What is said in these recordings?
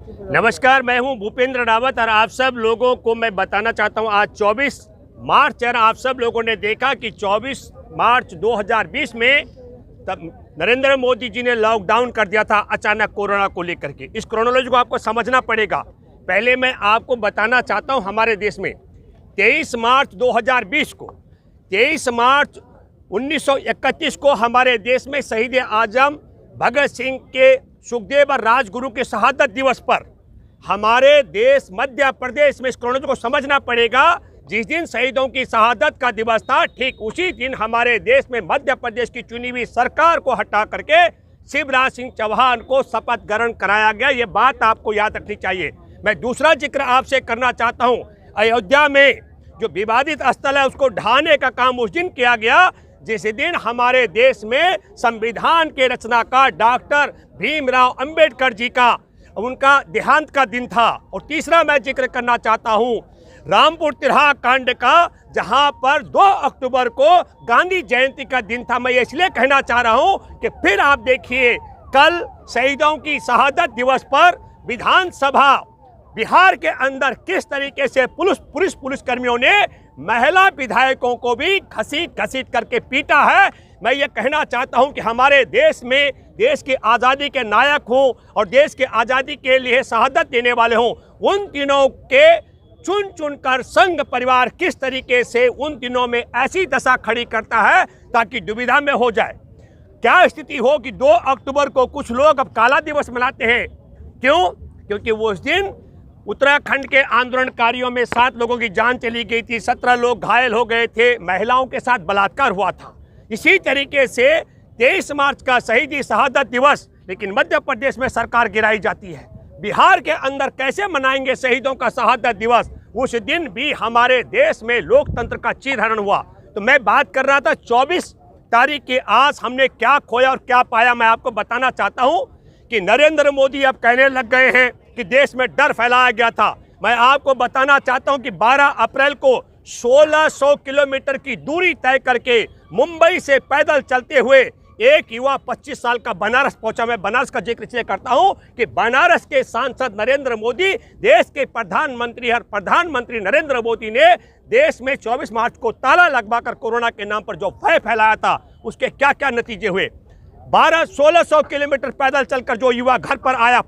नमस्कार, मैं हूं भूपेंद्र रावत और आप सब लोगों को मैं बताना चाहता हूं आज 24 मार्च है। आप सब लोगों ने देखा कि 24 मार्च 2020 में तब नरेंद्र मोदी जी ने लॉकडाउन कर दिया था अचानक कोरोना को लेकर के। इस क्रोनोलॉजी को आपको समझना पड़ेगा। पहले मैं आपको बताना चाहता हूं हमारे देश में 23 मार्च 2020 को 23 मार्च 1931 को हमारे देश में शहीद आजम भगत सिंह के सुखदेव और राजगुरु के शहादत दिवस पर हमारे देश मध्य प्रदेश में इस क्रोनोलॉजी को समझना पड़ेगा। जिस दिन शहीदों की शहादत का दिवस था ठीक उसी दिन हमारे देश में मध्य प्रदेश की चुनी हुई सरकार को हटा करके शिवराज सिंह चौहान को शपथ ग्रहण कराया गया। ये बात आपको याद रखनी चाहिए। मैं दूसरा जिक्र आपसे करना चाहता हूँ। अयोध्या में जो विवादित स्थल है उसको ढहाने का काम उस दिन किया गया जिस दिन हमारे देश में संविधान के रचनाकार डॉक्टर भीमराव अंबेडकर जी का उनका देहांत का दिन था। और तीसरा मैं जिक्र करना चाहता हूं रामपुर तिरहा कांड का, जहां पर 2 अक्टूबर को गांधी जयंती का दिन था। मैं इसलिए कहना चाह रहा हूं कि फिर आप देखिए कल शहीदों की शहादत दिवस पर विधानसभा बिहार के अंदर किस तरीके से पुलिस कर्मियों ने महिला विधायकों को भी घसीट करके पीटा है। मैं ये कहना चाहता हूं कि हमारे देश में देश की आज़ादी के नायक हों और देश की आज़ादी के लिए शहादत देने वाले हों, उन दिनों के चुन कर संघ परिवार किस तरीके से उन दिनों में ऐसी दशा खड़ी करता है ताकि दुविधा में हो जाए। क्या स्थिति हो कि 2 अक्टूबर को कुछ लोग अब काला दिवस मनाते हैं। क्यों? क्योंकि वो उस दिन उत्तराखंड के आंदोलनकारियों में 7 लोगों की जान चली गई थी, 17 लोग घायल हो गए थे, महिलाओं के साथ बलात्कार हुआ था। इसी तरीके से 23 मार्च का शहीदी शहादत दिवस लेकिन मध्य प्रदेश में सरकार गिराई जाती है। बिहार के अंदर कैसे मनाएंगे शहीदों का शहादत दिवस? उस दिन भी हमारे देश में लोकतंत्र का चीरहरण हुआ। तो मैं बात कर रहा था 24 तारीख के आज हमने क्या खोया और क्या पाया। मैं आपको बताना चाहता हूँ कि नरेंद्र मोदी अब कहने लग गए हैं कि देश में डर फैलाया गया था। मैं आपको बताना चाहता हूं कि 12 अप्रैल को 1600 किलोमीटर की दूरी तय करके मुंबई से पैदल चलते हुए एक युवा 25 साल का बनारस पहुंचा। मैं बनारस का जिक्र इसलिए करता हूं कि बनारस के सांसद नरेंद्र मोदी, देश के प्रधानमंत्री नरेंद्र मोदी ने देश में 24 मार्च को ताला लगवाकर कोरोना के नाम पर जो भय फैलाया था उसके क्या क्या नतीजे हुए। 1600 किलोमीटर पैदल चलकर जो युवा घर पर आया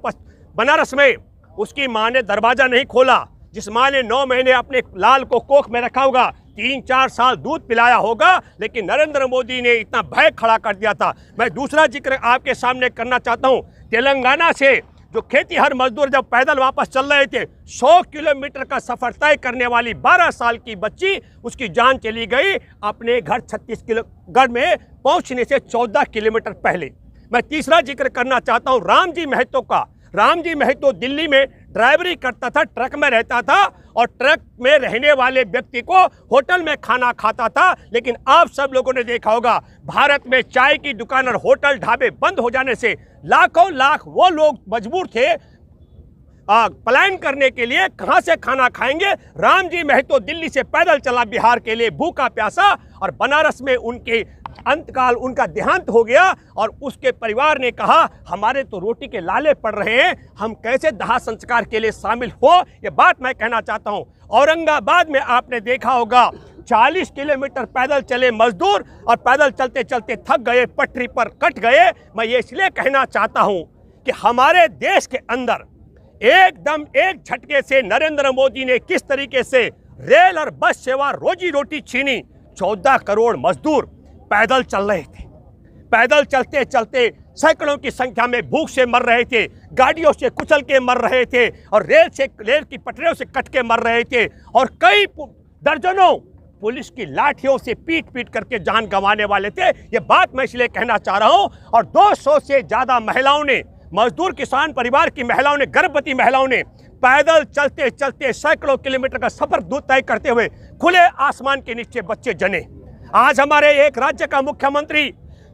बनारस में, उसकी मां ने दरवाजा नहीं खोला। जिस मां ने 9 महीने अपने लाल को कोख में रखा होगा, 3-4 साल दूध पिलाया होगा, लेकिन नरेंद्र मोदी ने इतना भय खड़ा कर दिया था। मैं दूसरा जिक्र आपके सामने करना चाहता हूं। तेलंगाना से जो खेतीहर मजदूर जब पैदल वापस चल रहे थे, 100 किलोमीटर का सफर तय करने वाली 12 साल की बच्ची, उसकी जान चली गई अपने घर छत्तीसगढ़ में पहुंचने से 14 किलोमीटर पहले। मैं तीसरा जिक्र करना चाहता हूं राम जी महतो का। राम जी महतो दिल्ली में ड्राइवरी करता था, ट्रक में रहता था और ट्रक में रहने वाले व्यक्ति को होटल में खाना खाता था। लेकिन आप सब लोगों ने देखा होगा भारत में चाय की दुकान और होटल ढाबे बंद हो जाने से लाखों लाख वो लोग मजबूर थे पलायन करने के लिए। कहां से खाना खाएंगे? राम जी महतो दिल्ली से पैदल चला बिहार के लिए भूखा प्यासा और बनारस में उनके अंतकाल उनका देहांत हो गया और उसके परिवार ने कहा हमारे तो रोटी के लाले पड़ रहे हैं, हम कैसे दाह संस्कार के लिए शामिल हो। ये बात मैं कहना चाहता हूं। औरंगाबाद में आपने देखा होगा 40 किलोमीटर पैदल चले मजदूर और पैदल चलते चलते थक गए, पटरी पर कट गए। मैं ये इसलिए कहना चाहता हूं कि हमारे देश के अंदर एकदम एक झटके से नरेंद्र मोदी ने किस तरीके से रेल और बस सेवा रोजी रोटी छीनी। 14 करोड़ मजदूर पैदल चल रहे थे, पैदल चलते चलते सैकड़ों की संख्या में भूख से मर रहे थे, गाड़ियों से कुचल के मर रहे थे और रेल की पटरियों से कट के मर रहे थे और कई दर्जनों पुलिस की लाठियों से पीट करके जान गंवाने वाले थे। ये बात मैं इसलिए कहना चाह रहा हूं। और 200 से ज्यादा महिलाओं ने, मजदूर किसान परिवार की महिलाओं ने, गर्भवती महिलाओं ने पैदल चलते चलते सैकड़ों किलोमीटर का सफर तय करते हुए खुले आसमान के नीचे बच्चे जने। आज हमारे एक राज्य का मुख्यमंत्री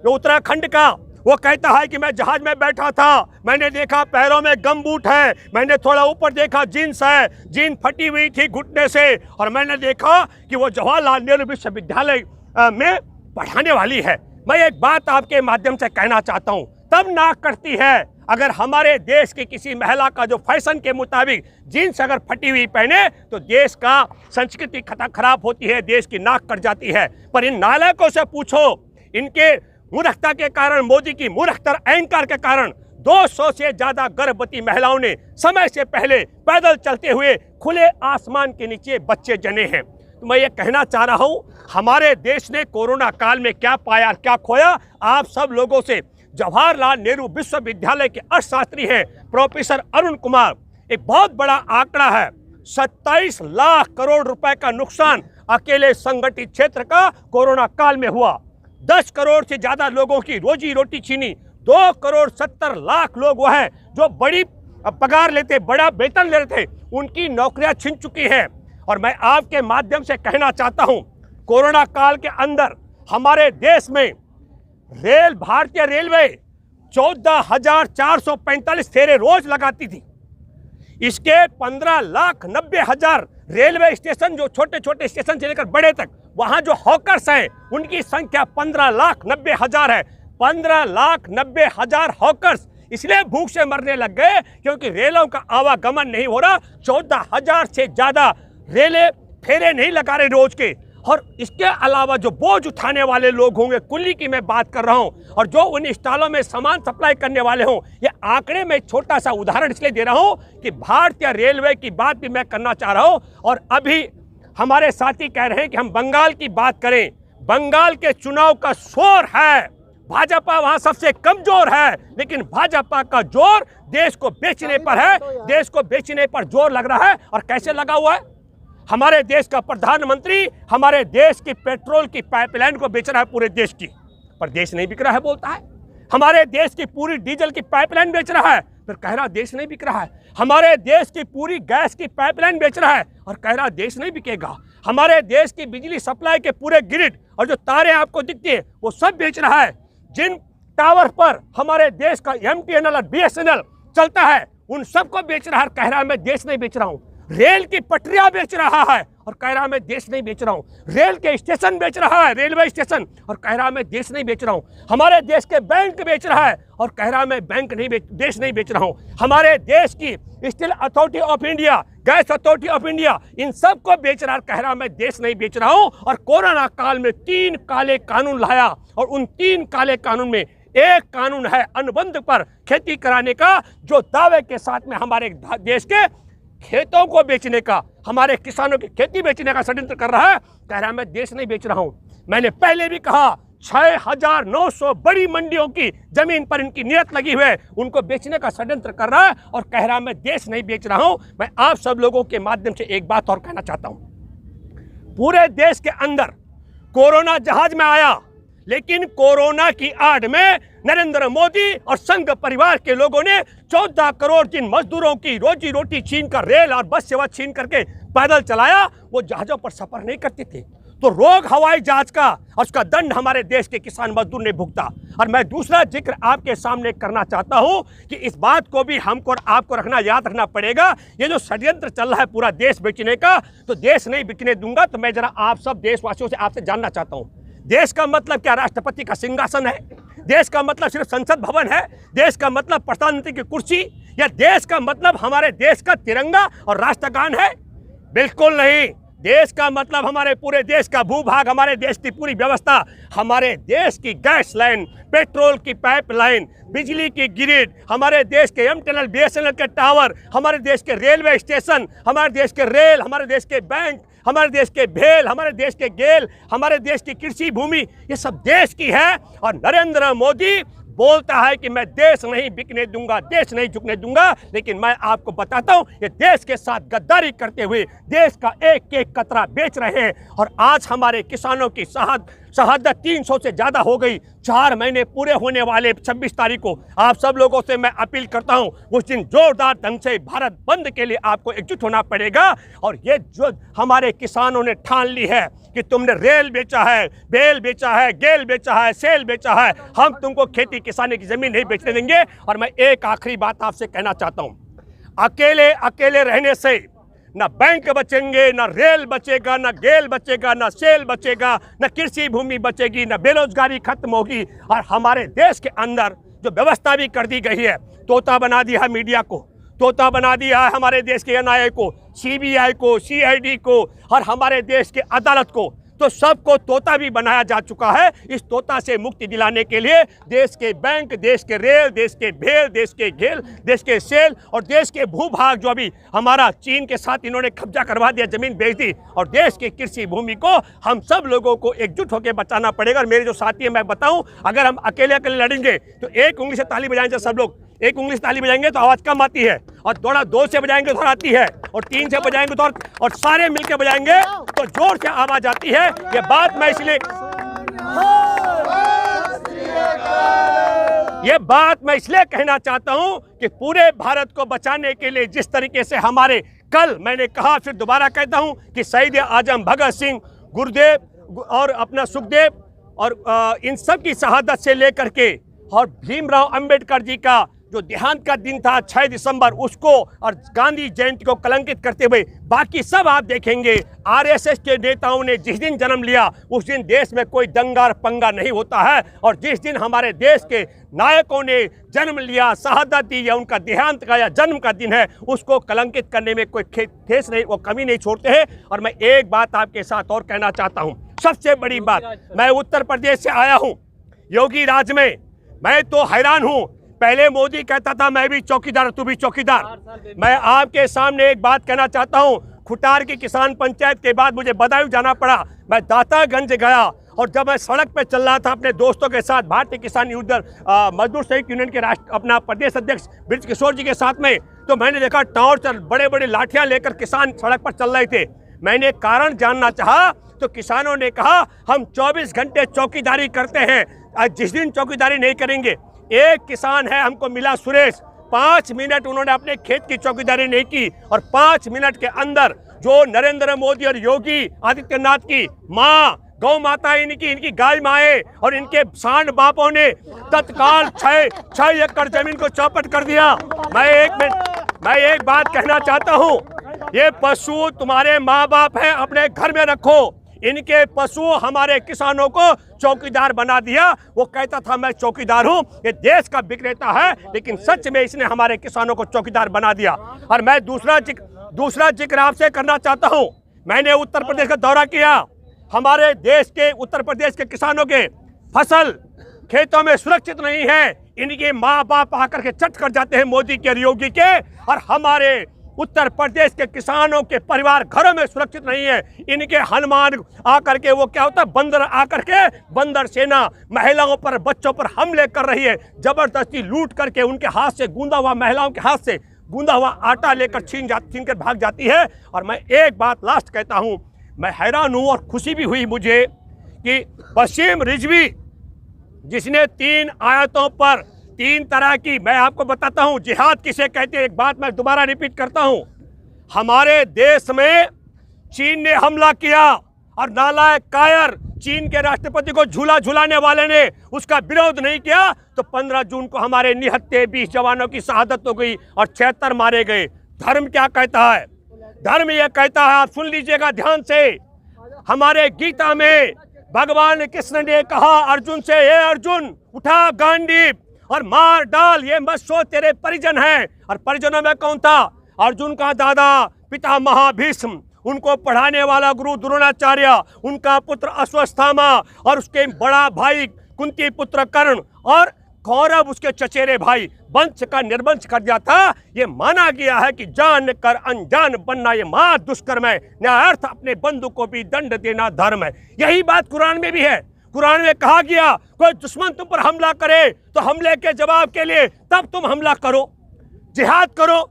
जो उत्तराखंड का, वो कहता है कि मैं जहाज में बैठा था, मैंने देखा पैरों में गमबूट है, मैंने थोड़ा ऊपर देखा जीन्स है, जीन फटी हुई थी घुटने से और मैंने देखा कि वो जवाहरलाल नेहरू विश्वविद्यालय में पढ़ाने वाली है। मैं एक बात आपके माध्यम से कहना चाहता हूँ, तब नाक कटती है अगर हमारे देश की किसी महिला का जो फैशन के मुताबिक जीन्स अगर फटी हुई पहने तो देश का संस्कृति खराब होती है, देश की नाक कट जाती है। पर इन नालायकों से पूछो, इनके मूर्खता के कारण, मोदी की मूर्खता अहंकार के कारण 200 से ज्यादा गर्भवती महिलाओं ने समय से पहले पैदल चलते हुए खुले आसमान के नीचे बच्चे जने हैं। तो मैं ये कहना चाह रहा हूँ, हमारे देश ने कोरोना काल में क्या पाया क्या खोया, आप सब लोगों से जवाहरलाल नेहरू विश्वविद्यालय के अर्थशास्त्री हैं प्रोफेसर अरुण कुमार, एक बहुत बड़ा आंकड़ा है, 27 लाख करोड़ रुपए का नुकसान अकेले संगठित क्षेत्र का कोरोना काल में हुआ। 10 करोड़ से ज्यादा लोगों की रोजी रोटी छीनी। 2 करोड़ 70 लाख लोग वो हैं जो बड़ी पगार लेते, बड़ा वेतन ले रहे थे, उनकी नौकरियां छिन चुकी हैं। और मैं आपके माध्यम से कहना चाहता हूं, कोरोना काल के अंदर हमारे देश में भारतीय रेलवे 14,445 फेरे रोज लगाती थी। इसके 15,90,000 रेलवे स्टेशन, जो छोटे छोटे स्टेशन से लेकर बड़े तक, वहां जो हॉकर्स हैं उनकी संख्या 15,90,000 है। 15,90,000 हॉकर्स इसलिए भूख से मरने लग गए क्योंकि रेलों का आवागमन नहीं हो रहा। 14,000 से ज्यादा रेलें फेरे नहीं लगा रहे रोज के। और इसके अलावा जो बोझ उठाने वाले लोग होंगे, कुल्ली की मैं बात कर रहा हूं, और जो उन स्टॉलों में सामान सप्लाई करने वाले हों, ये आंकड़े में छोटा सा उदाहरण इसलिए दे रहा हूं कि भारतीय रेलवे की बात भी मैं करना चाह रहा हूं। और अभी हमारे साथी कह रहे हैं कि हम बंगाल की बात करें। बंगाल के चुनाव का शोर है, भाजपा वहां सबसे कमजोर है, लेकिन भाजपा का जोर देश को बेचने पर है, देश को बेचने पर जोर लग रहा है। और कैसे लगा हुआ है? हमारे देश का प्रधानमंत्री हमारे देश की पेट्रोल की पाइपलाइन को बेच रहा है पूरे देश की, पर देश नहीं बिक रहा है बोलता है। हमारे देश की पूरी डीजल की पाइपलाइन बेच रहा है, फिर कह रहा देश नहीं बिक रहा है। हमारे देश की पूरी गैस की पाइपलाइन बेच रहा है और कह रहा देश नहीं बिकेगा। हमारे देश की बिजली सप्लाई के पूरे ग्रिड और जो तारे आपको दिखती है वो सब बेच रहा है। जिन टावर पर हमारे देश का MTNL और BSNL चलता है उन सबको बेच रहा है, कह रहा है मैं देश नहीं बेच रहा हूं। रेल की पटरियां बेच रहा है और कह रहा है मैं देश नहीं बेच रहा हूं। रेल के स्टेशन बेच रहा है, रेलवे स्टेशन, और कह रहा है मैं देश नहीं बेच रहा हूं। हमारे देश के बैंक बेच रहा है और कह रहा है मैं देश नहीं बेच रहा हूं। हमारे देश की steel authority of India, gas authority of India, इन सब को बेच रहा है, कह रहा है मैं देश नहीं बेच रहा हूं। और कोरोना काल में 3 काले कानून लाया और उन 3 काले कानून में एक कानून है अनुबंध पर खेती कराने का, जो दावे के साथ में हमारे देश के खेतों को बेचने का, हमारे किसानों की खेती बेचने का षड्यंत्र कर रहा है। कह रहा है मैं देश नहीं बेच रहा हूं। मैंने पहले भी कहा 6,900 बड़ी मंडियों की जमीन पर इनकी नियत लगी हुई है, उनको बेचने का षड्यंत्र कर रहा है और कह रहा है मैं देश नहीं बेच रहा हूं। मैं आप सब लोगों के माध्यम से एक बात और कहना चाहता हूं, पूरे देश के अंदर कोरोना जहाज में आया, लेकिन कोरोना की आड़ में नरेंद्र मोदी और संघ परिवार के लोगों ने 14 करोड़ जिन मजदूरों की रोजी रोटी छीन कर, रेल और बस सेवा छीन करके पैदल चलाया, वो जहाजों पर सफर नहीं करते थे। तो रोग हवाई जहाज का और उसका दंड हमारे देश के किसान मजदूर ने भुगता। और मैं दूसरा जिक्र आपके सामने करना चाहता हूं कि इस बात को भी हमको और आपको याद रखना पड़ेगा, ये जो षड्यंत्र चल रहा है पूरा देश बेचने का, तो देश नहीं बिकने दूंगा। तो मैं जरा आप सब देशवासियों से आपसे जानना चाहता हूं, देश का मतलब क्या राष्ट्रपति का सिंहासन है? देश का मतलब सिर्फ संसद भवन है? देश का मतलब प्रधानमंत्री की कुर्सी? या देश का मतलब हमारे देश का तिरंगा और राष्ट्रगान है? बिल्कुल नहीं। देश का मतलब हमारे पूरे देश का भूभाग, हमारे देश की पूरी व्यवस्था, हमारे देश की गैस लाइन, पेट्रोल की पाइपलाइन, बिजली की ग्रिड, हमारे देश के MTNL BSNL के टावर, हमारे देश के रेलवे स्टेशन, हमारे देश के रेल, हमारे देश के बैंक, हमारे देश के भेल, हमारे देश के गेल, हमारे देश की कृषि भूमि, ये सब देश की है। और नरेंद्र मोदी बोलता है कि मैं देश नहीं बिकने दूंगा, देश नहीं झुकने दूंगा, लेकिन मैं आपको बताता हूं ये देश के साथ गद्दारी करते हुए देश का एक एक कतरा बेच रहे हैं। और आज हमारे किसानों की शहादत 300 से ज़्यादा हो गई। 4 महीने पूरे होने वाले 26 तारीख को आप सब लोगों से मैं अपील करता हूं, उस दिन जोरदार ढंग से भारत बंद के लिए आपको एकजुट होना पड़ेगा। और ये जो हमारे किसानों ने ठान ली है कि तुमने रेल बेचा है, बेल बेचा है, गेल बेचा है, सेल बेचा है, हम तुमको खेती किसानी की जमीन नहीं बेचने देंगे। और मैं एक आखिरी बात आपसे कहना चाहता हूं, अकेले अकेले रहने से न बैंक बचेंगे, न रेल बचेगा, न गेल बचेगा, न सेल बचेगा, न कृषि भूमि बचेगी, न बेरोजगारी खत्म होगी। और हमारे देश के अंदर जो व्यवस्था भी कर दी गई है। तोता बना दिया है मीडिया को, तोता बना दिया है हमारे देश के एनआईए को, सीबीआई को, सीआईडी को और हमारे देश के अदालत को, तो सबको तोता भी बनाया जा चुका है। इस तोता से मुक्ति दिलाने के लिए देश के बैंक, देश के रेल, देश के भेल, देश के घेल, देश के सेल और देश के भूभाग जो अभी हमारा चीन के साथ इन्होंने कब्जा करवा दिया, जमीन बेच दी, और देश की कृषि भूमि को हम सब लोगों को एकजुट होकर बचाना पड़ेगा। और मेरे जो साथी हैं, मैं बताऊं, अगर हम अकेले अकेले लड़ेंगे तो एक उंगली से ताली बजाएंगे सब लोग, एक उंगली से ताली बजाएंगे तो आवाज कम आती है, और थोड़ा 2 से बजाएंगे तो आती है, और 3 से बजाएंगे तो और सारे मिलकर बजाएंगे तो जोर से आवाज आती है। ये बात मैं इसलिए कहना चाहता हूं कि पूरे भारत को बचाने के लिए जिस तरीके से हमारे, कल मैंने कहा फिर दोबारा कहता हूं कि शहीद आजम भगत सिंह, गुरुदेव और अपना सुखदेव और इन सब की शहादत से लेकर के और भीमराव अंबेडकर जी का जो देहांत का दिन था 6 दिसंबर, उसको और गांधी जयंती को कलंकित करते हुए बाकी सब आप देखेंगे आरएसएस के नेताओं ने जिस दिन जन्म लिया उस दिन देश में कोई दंगा और पंगा नहीं होता है, और जिस दिन हमारे देश के नायकों ने जन्म लिया, शहादत दी, या उनका देहांत का या जन्म का दिन है, उसको कलंकित करने में कोई ठेस नहीं, वो कमी नहीं छोड़ते हैं। और मैं एक बात आपके साथ और कहना चाहता हूँ, सबसे बड़ी बात, मैं उत्तर प्रदेश से आया हूँ, योगी राज में मैं तो हैरान हूं। पहले मोदी कहता था मैं भी चौकीदार, तू भी चौकीदार। मैं आपके सामने एक बात कहना चाहता हूं, खुटार की किसान पंचायत के बाद मुझे बदायूं जाना पड़ा। मैं दातागंज गया और जब मैं सड़क पे चल रहा था अपने दोस्तों के साथ, भारतीय किसान मजदूर संयुक्त यूनियन के अपना प्रदेश अध्यक्ष ब्रज किशोर जी के साथ में, तो मैंने देखा टॉर्च और बड़े बड़े लाठियां लेकर किसान सड़क पर चल रहे थे। मैंने कारण जानना चाहा तो किसानों ने कहा हम 24 घंटे चौकीदारी करते हैं, जिस दिन चौकीदारी नहीं करेंगे। एक किसान है हमको मिला सुरेश, 5 मिनट उन्होंने अपने खेत की चौकीदारी नहीं की, और 5 मिनट के अंदर जो नरेंद्र मोदी और योगी आदित्यनाथ की माँ, गौ माता, इनकी गाय माए और इनके सांड बापों ने तत्काल 6 एकड़ जमीन को चौपट कर दिया। मैं एक बात कहना चाहता हूँ, ये पशु तुम्हारे माँ बाप हैं, अपने घर में रखो। इनके पशु हमारे किसानों को चौकीदार बना दिया। वो कहता था मैं चौकीदार हूं, ये देश का विक्रेता है, लेकिन सच में इसने हमारे किसानों को चौकीदार बना दिया। और मैं दूसरा जिक्र आपसे करना चाहता हूं। मैंने उत्तर प्रदेश का दौरा किया, हमारे देश के उत्तर प्रदेश के किसानों के फसल खेतों में सुरक्षित नहीं है, इनके माँ बाप आकर के चट कर जाते हैं मोदी के और योगी के, और हमारे उत्तर प्रदेश के किसानों के परिवार घरों में सुरक्षित नहीं है। इनके हनुमान आकर के, वो क्या होता है, बंदर आकर के, बंदर सेना महिलाओं पर, बच्चों पर हमले कर रही है, जबरदस्ती लूट करके उनके हाथ से गूंदा हुआ, महिलाओं के हाथ से गूंदा हुआ आटा लेकर छीन कर भाग जाती है। और मैं एक बात लास्ट कहता हूं, मैं हैरान हूं और खुशी भी हुई मुझे कि वसीम रिजवी, जिसने 3 आयतों पर 3 तरह की, मैं आपको बताता हूं जिहाद किसे कहते हैं। एक बात मैं दोबारा रिपीट करता हूं, हमारे देश में चीन ने हमला किया और नालायक कायर चीन के राष्ट्रपति को झूला झुलाने वाले ने उसका विरोध नहीं किया, तो 15 जून को हमारे निहत्थे 20 जवानों की शहादत हो गई और 76 मारे गए। धर्म क्या कहता है? धर्म यह कहता है, आप सुन लीजिएगा ध्यान से, हमारे गीता में भगवान कृष्ण ने कहा अर्जुन से, हे अर्जुन उठा गांडीव और मार डाल, ये मत सोच तेरे परिजन हैं। और परिजनों में कौन था? अर्जुन का दादा पिता महाभीष्म, उनको पढ़ाने वाला गुरु द्रोणाचार्य, उनका पुत्र अश्वत्थामा और उसके बड़ा भाई कुंती पुत्र कर्ण, और कौरव उसके चचेरे भाई। वंश का निर्वंश कर दिया था। ये माना गया है कि जान कर अनजान बनना ये महा दुष्कर्म है, न्यायार्थ अपने बंधु को भी दंड देना धर्म है। यही बात कुरान में भी है। कुरान में कहा गया कोई दुश्मन तुम पर हमला करे तो हमले के जवाब के लिए तब तुम हमला करो, जिहाद करो,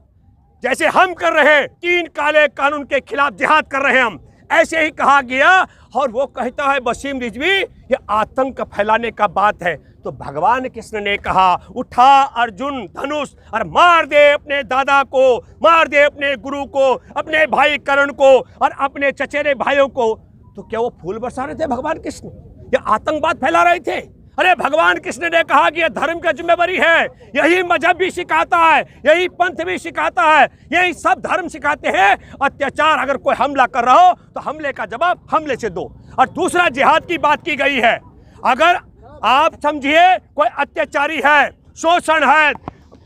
जैसे हम कर रहे हैं, 3 काले कानून के खिलाफ जिहाद कर रहे हैं हम, ऐसे ही कहा गया। और वो कहता है वसीम रिजवी, ये आतंक फैलाने का बात है। तो भगवान कृष्ण ने कहा उठा अर्जुन धनुष और मार दे अपने दादा को, मार दे अपने गुरु को, अपने भाई कर्ण को और अपने चचेरे भाइयों को। तो क्या वो फूल बरसा रहे थे भगवान कृष्ण? ये आतंकवाद फैला रहे थे? अरे भगवान कृष्ण ने कहा कि यह धर्म की जिम्मेवारी है, यही मजहब भी सिखाता है, यही पंथ भी सिखाता है, यही सब धर्म सिखाते हैं। अत्याचार अगर कोई हमला कर रहा हो तो हमले का जवाब हमले से दो। और दूसरा जिहाद की बात की गई है। अगर आप समझिए कोई अत्याचारी है शोषण है,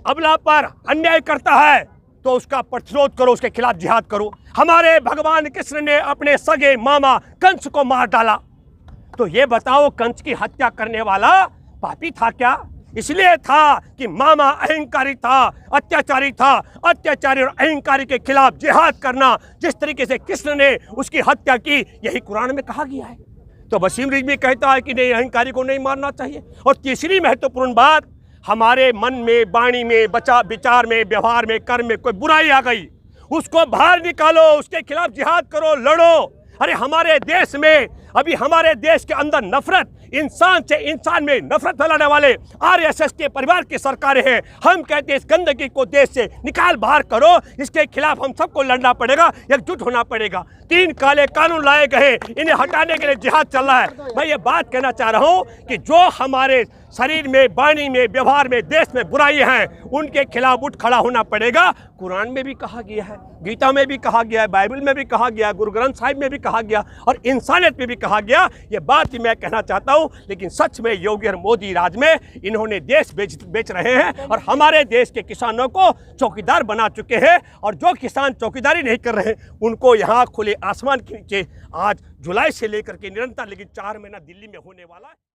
अबला पर अन्याय करता है तो उसका प्रतिरोध करो, उसके खिलाफ जिहाद करो। हमारे भगवान कृष्ण ने अपने सगे मामा कंस को मार डाला, तो ये बताओ कंस की हत्या करने वाला पापी था क्या? इसलिए था कि मामा अहंकारी था, अत्याचारी था। अत्याचारी और अहंकारी के खिलाफ जिहाद करना, जिस तरीके से कृष्ण ने उसकी हत्या की, यही कुरान में कहा गया है। तो वसीम रिजवी कहता है कि नहीं, अहंकारी को नहीं मारना चाहिए। और तीसरी महत्वपूर्ण बात, हमारे मन में, वाणी में, विचार में, व्यवहार में, कर्म में कोई बुराई आ गई, उसको बाहर निकालो, उसके खिलाफ जिहाद करो, लड़ो। अरे हमारे देश में अभी, हमारे देश के अंदर नफरत, इंसान से इंसान में नफरत फैलाने वाले आरएसएस के परिवार की सरकारें हैं। हम कहते हैं इस गंदगी को देश से निकाल बाहर करो, इसके खिलाफ हम सबको लड़ना पड़ेगा, एकजुट होना पड़ेगा। 3 काले कानून लाए गए, इन्हें हटाने के लिए जिहाद चल रहा है। मैं ये बात कहना चाह रहा हूँ कि जो हमारे शरीर में, वाणी में, व्यवहार में, देश में बुराई है, उनके खिलाफ उठ खड़ा होना पड़ेगा। कुरान में भी कहा गया है, गीता में भी कहा गया है, बाइबल में भी कहा गया है, गुरु ग्रंथ साहिब में भी कहा गया, और इंसानियत में भी कहा गया। ये बात ही मैं कहना चाहता हूँ। लेकिन सच में योगी और मोदी राज में इन्होंने देश बेच रहे हैं और हमारे देश के किसानों को चौकीदार बना चुके हैं। और जो किसान चौकीदारी नहीं कर रहे हैं, उनको यहाँ खुले आसमान के नीचे आज जुलाई से लेकर के निरंतर, लेकिन 4 महीना दिल्ली में होने वाला है।